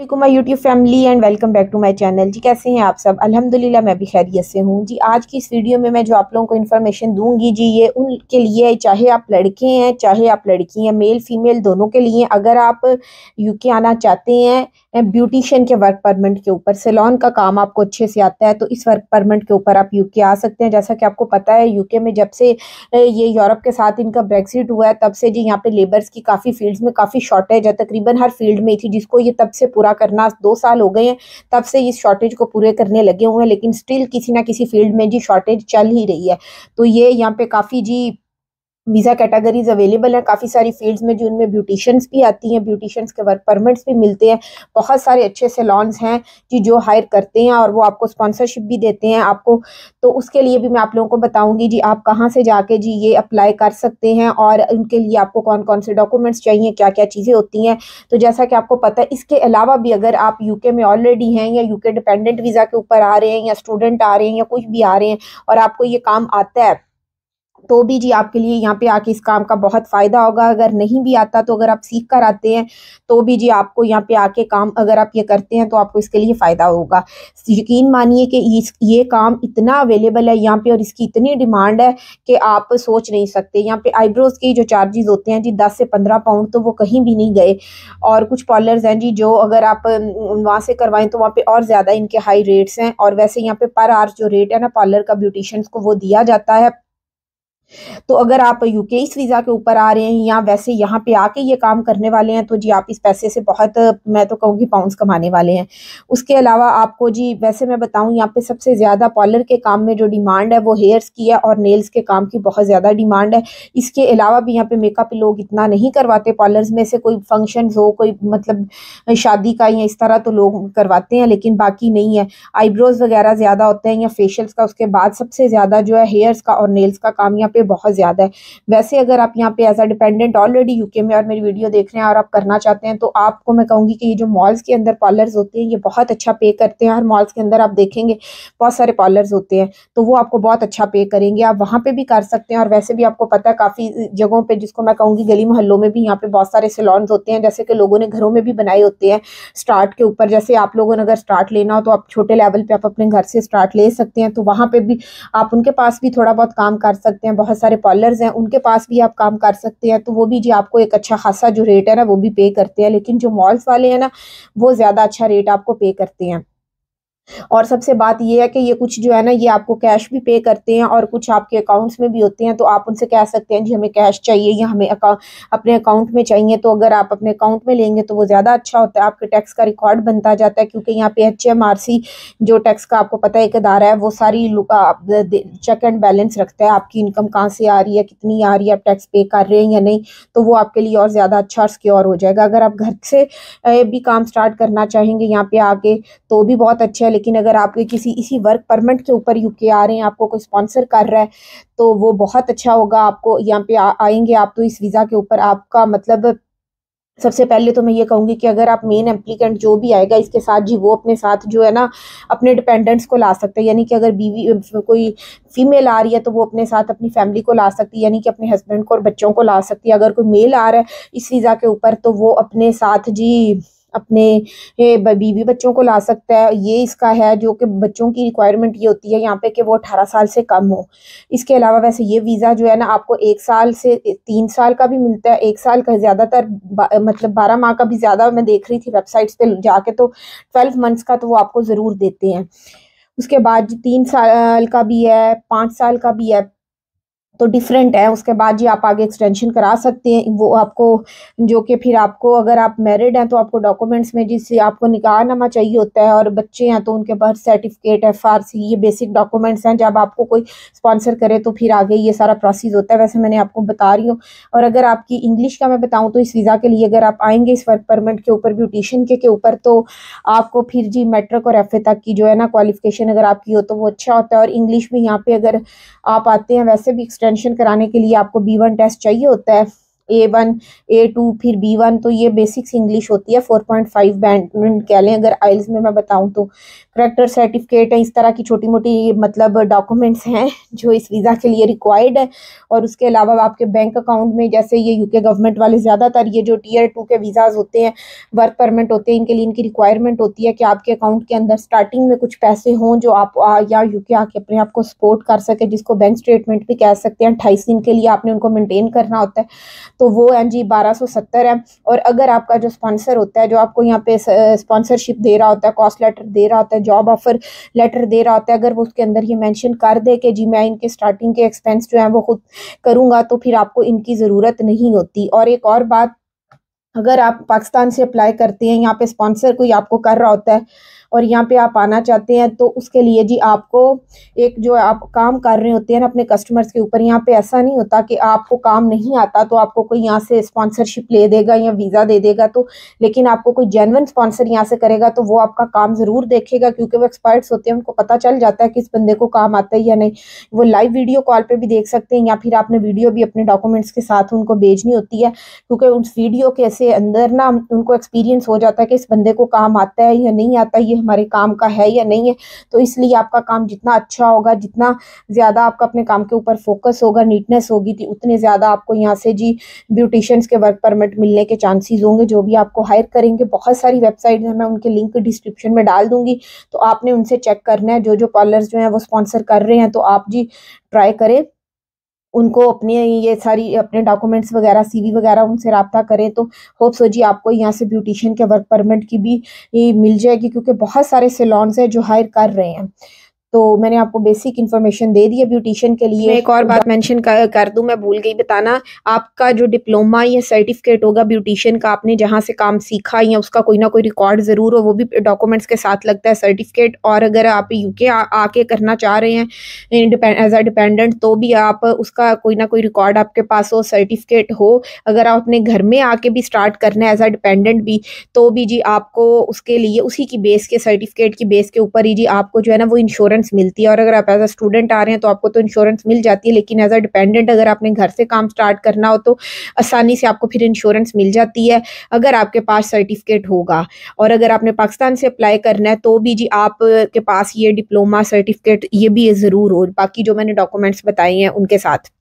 My YouTube family and welcome back to my channel. जी कैसे हैं आप सब? अल्हम्दुलिल्लाह मैं भी खैरियत से हूँ। जी आज की इस वीडियो में मैं जो आप लोगों को इन्फॉर्मेशन दूंगी जी ये उनके लिए है, चाहे आप लड़के हैं चाहे आप लड़की हैं, मेल फीमेल दोनों के लिए। अगर आप यूके आना चाहते हैं ब्यूटिशियन के वर्क परमिट के ऊपर, सैलून का काम आपको अच्छे से आता है, तो इस वर्क परमिट के ऊपर आप यूके आ सकते हैं। जैसा कि आपको पता है यूके में जब से ये यूरोप के साथ इनका ब्रेक्सिट हुआ है तब से जी यहाँ पे लेबर्स की काफ़ी फील्ड्स में काफ़ी शॉर्टेज है, तकरीबन हर फील्ड में थी, जिसको ये तब से पूरा करना 2 साल हो गए हैं तब से इस शॉर्टेज को पूरे करने लगे हुए हैं, लेकिन स्टिल किसी ना किसी फील्ड में जी शॉर्टेज चल ही रही है। तो ये यहाँ पे काफ़ी जी वीज़ा कैटेगरीज अवेलेबल हैं काफ़ी सारी फील्ड्स में, जो उनमें ब्यूटिशियंस भी आती हैं, ब्यूटिशियंस के वर्क परमिट्स भी मिलते हैं। बहुत सारे अच्छे सैलून्स हैं कि जो हायर करते हैं और वो आपको स्पॉन्सरशिप भी देते हैं आपको। तो उसके लिए भी मैं आप लोगों को बताऊंगी जी आप कहाँ से जाके जी ये अप्लाई कर सकते हैं और उनके लिए आपको कौन कौन से डॉक्यूमेंट्स चाहिए, क्या क्या चीज़ें होती हैं। तो जैसा कि आपको पता है, इसके अलावा भी अगर आप यूके में ऑलरेडी हैं या यूके डिपेंडेंट वीज़ा के ऊपर आ रहे हैं या स्टूडेंट आ रहे हैं या कुछ भी आ रहे हैं और आपको ये काम आता है, तो भी जी आपके लिए यहाँ पे आके इस काम का बहुत फ़ायदा होगा। अगर नहीं भी आता तो अगर आप सीख कर आते हैं तो भी जी आपको यहाँ पे आके काम अगर आप ये करते हैं तो आपको इसके लिए फ़ायदा होगा। यकीन मानिए कि ये काम इतना अवेलेबल है यहाँ पे और इसकी इतनी डिमांड है कि आप सोच नहीं सकते। यहाँ पे आईब्रोज़ के जो चार्जेस होते हैं जी 10 से 15 पाउंड, तो वो कहीं भी नहीं गए। और कुछ पार्लर्स हैं जी जो अगर आप वहाँ से करवाएं तो वहाँ पे और ज़्यादा इनके हाई रेट्स हैं। और वैसे यहाँ पे पर आवर जो रेट है ना पार्लर का ब्यूटिशियंस को वो दिया जाता है। तो अगर आप यूके इस वीज़ा के ऊपर आ रहे हैं या वैसे यहाँ पे आके ये काम करने वाले हैं तो जी आप इस पैसे से बहुत, मैं तो कहूँगी, पाउंड्स कमाने वाले हैं। उसके अलावा आपको जी वैसे मैं बताऊँ यहाँ पे सबसे ज़्यादा पार्लर के काम में जो डिमांड है वो हेयर्स की है और नेल्स के काम की बहुत ज़्यादा डिमांड है। इसके अलावा भी यहाँ पे मेकअप लोग इतना नहीं करवाते पार्लर्स में से, कोई फंक्शन हो कोई मतलब शादी का या इस तरह तो लोग करवाते हैं, लेकिन बाकी नहीं है। आईब्रोज वगैरह ज़्यादा होते हैं या फेशियल्स का, उसके बाद सबसे ज़्यादा जो है हेयर्स का और नेल्स का काम यहाँ पे बहुत ज़्यादा है। वैसे अगर आप यहाँ पे as a dependent already UK में और मेरी वीडियो देख रहे हैं और आप करना चाहते हैं तो आपको मैं कहूँगी कि ये जो मॉल्स के अंदर पार्लर्स होते हैं ये बहुत अच्छा पे करते हैं। हर मॉल्स के अंदर आप देखेंगे बहुत सारे पार्लर्स होते हैं, तो वो आपको बहुत अच्छा पे करेंगे। आप वहाँ पे भी कर सकते हैं और वैसे भी आपको पता है काफ़ी जगहों पे, जिसको मैं कहूँगी गली मोहल्लों में भी यहाँ पे बहुत सारे सैलून्स होते हैं, जैसे कि लोगों ने घरों में भी बनाए होते हैं स्टार्ट के ऊपर। जैसे आप लोगों ने अगर स्टार्ट लेना हो तो आप छोटे लेवल पे आप अपने घर से स्टार्ट ले सकते हैं, तो वहाँ पे भी आप उनके पास भी थोड़ा बहुत काम कर सकते हैं। बहुत सारे पार्लर्स हैं उनके पास भी आप काम कर सकते हैं, तो वो भी जी आपको एक अच्छा खासा जो रेट है ना वो भी पे करते हैं। लेकिन जो मॉल्स वाले हैं ना वो ज़्यादा अच्छा रेट आपको पे करते हैं। और सबसे बात ये है कि ये कुछ जो है ना ये आपको कैश भी पे करते हैं और कुछ आपके अकाउंट्स में भी होते हैं, तो आप उनसे कह सकते हैं जी हमें कैश चाहिए या हमें अपने अकाउंट में चाहिए। तो अगर आप अपने अकाउंट में लेंगे तो वो ज़्यादा अच्छा होता है, आपके टैक्स का रिकॉर्ड बनता जाता है, क्योंकि यहाँ पे HMRC जो टैक्स का आपको पता है एक अदारा है, वो सारी चेक एंड बैलेंस रखता है आपकी इनकम कहाँ से आ रही है, कितनी आ रही है, आप टैक्स पे कर रहे हैं या नहीं। तो वो आपके लिए और ज़्यादा अच्छा और सिक्योर हो जाएगा। अगर आप घर से भी काम स्टार्ट करना चाहेंगे यहाँ पे आके तो भी बहुत अच्छा है, लेकिन अगर आप किसी इसी वर्क परमिट के ऊपर यूके आ रहे हैं, आपको कोई स्पॉन्सर कर रहा है तो वो बहुत अच्छा होगा। आपको यहाँ पे आएंगे आप तो इस वीज़ा के ऊपर आपका मतलब सबसे पहले तो मैं ये कहूँगी कि अगर आप मेन एप्लीकेंट जो भी आएगा इसके साथ जी वो अपने साथ जो है ना अपने डिपेंडेंट्स को ला सकते हैं, यानी कि अगर बीवी कोई फीमेल आ रही है तो वो अपने साथ अपनी फैमिली को ला सकती है, यानी कि अपने हस्बैंड को और बच्चों को ला सकती है। अगर कोई मेल आ रहा है इस वीज़ा के ऊपर तो वो अपने साथ जी अपने बीवी बच्चों को ला सकता है। ये इसका है जो कि बच्चों की रिक्वायरमेंट ये होती है यहाँ पे कि वो 18 साल से कम हो। इसके अलावा वैसे ये वीज़ा जो है ना आपको 1 साल से 3 साल का भी मिलता है, 1 साल का ज़्यादातर मतलब 12 माह का भी ज़्यादा मैं देख रही थी वेबसाइट्स पे जाके, तो 12 मंथ्स का तो वो आपको ज़रूर देते हैं। उसके बाद 3 साल का भी है, 5 साल का भी है, तो डिफरेंट है। उसके बाद जी आप आगे एक्सटेंशन करा सकते हैं वो आपको, जो कि फिर आपको अगर आप मैरिड हैं तो आपको डॉक्यूमेंट्स में जिससे आपको निकाहनामा चाहिए होता है, और बच्चे हैं तो उनके बर्थ सर्टिफिकेट, FRC, ये बेसिक डॉक्यूमेंट्स हैं। जब आपको कोई स्पॉन्सर करे तो फिर आगे ये सारा प्रोसेस होता है। वैसे मैंने आपको बता रही हूँ। और अगर आपकी इंग्लिश का मैं बताऊँ तो इस वीज़ा के लिए अगर आप आएंगे इस वर्क परमिट के ऊपर ब्यूटिशियन के ऊपर तो आपको फिर जी मैट्रिक और FA तक की जो है ना क्वालिफिकेशन अगर आपकी हो तो वो अच्छा होता है। और इंग्लिश में यहाँ पे अगर आप आते हैं वैसे भी एक्सटेंशन कराने के लिए आपको B1 टेस्ट चाहिए होता है। A1 A2 फिर B1, तो ये बेसिक्स इंग्लिश होती है। 4.5 बैंड कह लें अगर आइल्स में मैं बताऊं तो। करेक्टर सर्टिफिकेट है, इस तरह की छोटी मोटी मतलब डॉक्यूमेंट्स हैं जो इस वीज़ा के लिए रिक्वायर्ड है। और उसके अलावा आपके बैंक अकाउंट में, जैसे ये यूके गवर्नमेंट वाले ज़्यादातर ये जो टियर 2 के वीज़ाज होते हैं, वर्क परमिट होते हैं, इनके लिए इनकी रिक्वायरमेंट होती है कि आपके अकाउंट के अंदर स्टार्टिंग में कुछ पैसे हों जो आप या यूके आके अपने आप को सपोर्ट कर सके, जिसको बैंक स्टेटमेंट भी कह सकते हैं। 28 दिन के लिए आपने उनको मेनटेन करना होता है, तो वो है जी 1270 है। और अगर आपका जो स्पॉन्सर होता है, जो आपको यहाँ पे स्पॉन्सरशिप दे रहा होता है, कॉस्ट लेटर दे रहा होता है, जॉब ऑफर लेटर दे रहा होता है, अगर वो उसके अंदर ये मेंशन कर दे कि जी मैं इनके स्टार्टिंग के एक्सपेंस जो है वो खुद करूँगा, तो फिर आपको इनकी ज़रूरत नहीं होती। और एक और बात, अगर आप पाकिस्तान से अप्लाई करते हैं, यहाँ पे स्पॉन्सर कोई आपको कर रहा होता है और यहाँ पे आप आना चाहते हैं, तो उसके लिए जी आपको एक जो आप काम कर रहे होते हैं ना अपने कस्टमर्स के ऊपर, यहाँ पे ऐसा नहीं होता कि आपको काम नहीं आता तो आपको कोई यहाँ से स्पॉन्सरशिप ले देगा या वीज़ा दे देगा, तो लेकिन आपको कोई जेन्युइन स्पॉन्सर यहाँ से करेगा तो वो आपका काम ज़रूर देखेगा, क्योंकि वो एक्सपर्ट्स होते हैं, उनको पता चल जाता है कि इस बंदे को काम आता है या नहीं। वो लाइव वीडियो कॉल पर भी देख सकते हैं, या फिर आपने वीडियो भी अपने डॉक्यूमेंट्स के साथ उनको भेजनी होती है, क्योंकि उस वीडियो के से अंदर ना उनको एक्सपीरियंस हो जाता है कि इस बंदे को काम आता है या नहीं आता, ये हमारे काम का है या नहीं है। तो इसलिए आपका काम जितना अच्छा होगा, जितना ज़्यादा आपका अपने काम के ऊपर फोकस होगा, नीटनेस होगी, तो उतने ज़्यादा आपको यहाँ से जी ब्यूटिशियंस के वर्क परमिट मिलने के चांसेस होंगे, जो भी आपको हायर करेंगे। बहुत सारी वेबसाइट है, मैं उनके लिंक डिस्क्रिप्शन में डाल दूंगी, तो आपने उनसे चेक करना है। जो जो पार्लर्स जो हैं वो स्पॉन्सर कर रहे हैं, तो आप जी ट्राई करें, उनको अपने ये सारी अपने डॉक्यूमेंट्स वगैरह, सीवी वगैरह उनसे रब्ता करें, तो होप सो जी आपको यहाँ से ब्यूटिशियन के वर्क परमिट की भी मिल जाएगी, क्योंकि बहुत सारे सैलून्स हैं जो हायर कर रहे हैं। तो मैंने आपको बेसिक इन्फॉर्मेशन दे दी है ब्यूटिशियन के लिए। मैं एक और बात मेंशन कर दूं, मैं भूल गई बताना, आपका जो डिप्लोमा या सर्टिफिकेट होगा ब्यूटिशियन का, आपने जहां से काम सीखा या उसका कोई ना कोई रिकॉर्ड ज़रूर हो, वो भी डॉक्यूमेंट्स के साथ लगता है सर्टिफिकेट। और अगर आप यूके आके करना चाह रहे हैं एज अ डिपेंडेंट, तो भी आप उसका कोई ना कोई रिकॉर्ड आपके पास हो, सर्टिफिकेट हो। अगर आप अपने घर में आके भी स्टार्ट करना है एज अ डिपेंडेंट भी, तो भी जी आपको उसके लिए उसी की बेस के, सर्टिफिकेट की बेस के ऊपर ही जी आपको जो है ना वो इंश्योरेंस मिलती है। और अगर आप एज अ स्टूडेंट आ रहे हैं तो आपको तो इंश्योरेंस मिल जाती है, लेकिन एज अ डिपेंडेंट अगर आपने घर से काम स्टार्ट करना हो तो आसानी से आपको फिर इंश्योरेंस मिल जाती है, अगर आपके पास सर्टिफिकेट होगा। और अगर आपने पाकिस्तान से अप्लाई करना है तो भी जी आप के पास ये डिप्लोमा सर्टिफिकेट ये भी ज़रूर हो, बाकी जो मैंने डॉक्यूमेंट्स बताए हैं उनके साथ।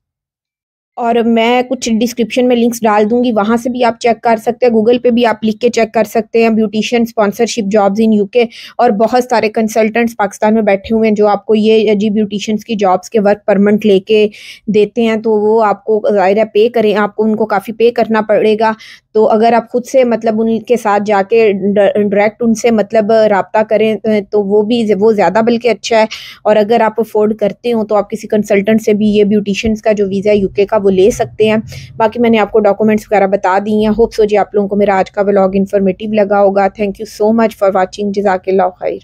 और मैं कुछ डिस्क्रिप्शन में लिंक्स डाल दूंगी, वहां से भी आप चेक कर सकते हैं, गूगल पे भी आप लिख के चेक कर सकते हैं, beautician sponsorship jobs in UK. और बहुत सारे कंसल्टेंट्स पाकिस्तान में बैठे हुए हैं जो आपको ये जी ब्यूटिशियंस की जॉब्स के वर्क परमिट लेके देते हैं, तो वो आपको ज़ाहिर है पे करें, आपको उनको काफ़ी पे करना पड़ेगा। तो अगर आप खुद से मतलब उनके साथ जाके डायरेक्ट उनसे मतलब रब्ता करें तो वो ज़्यादा बल्कि अच्छा है। और अगर आप अफोर्ड करते हो तो आप किसी कंसल्टेंट से भी ये ब्यूटिशियंस का जो वीज़ा है यूके का वो ले सकते हैं। बाकी मैंने आपको डॉक्यूमेंट्स वगैरह बता दी हैं। होप सो जी आप लोगों को मेरा आज का व्लॉग इन्फॉर्मेटिव लगा होगा। Thank you so much for watching. जज़ाकल्लाह खैर।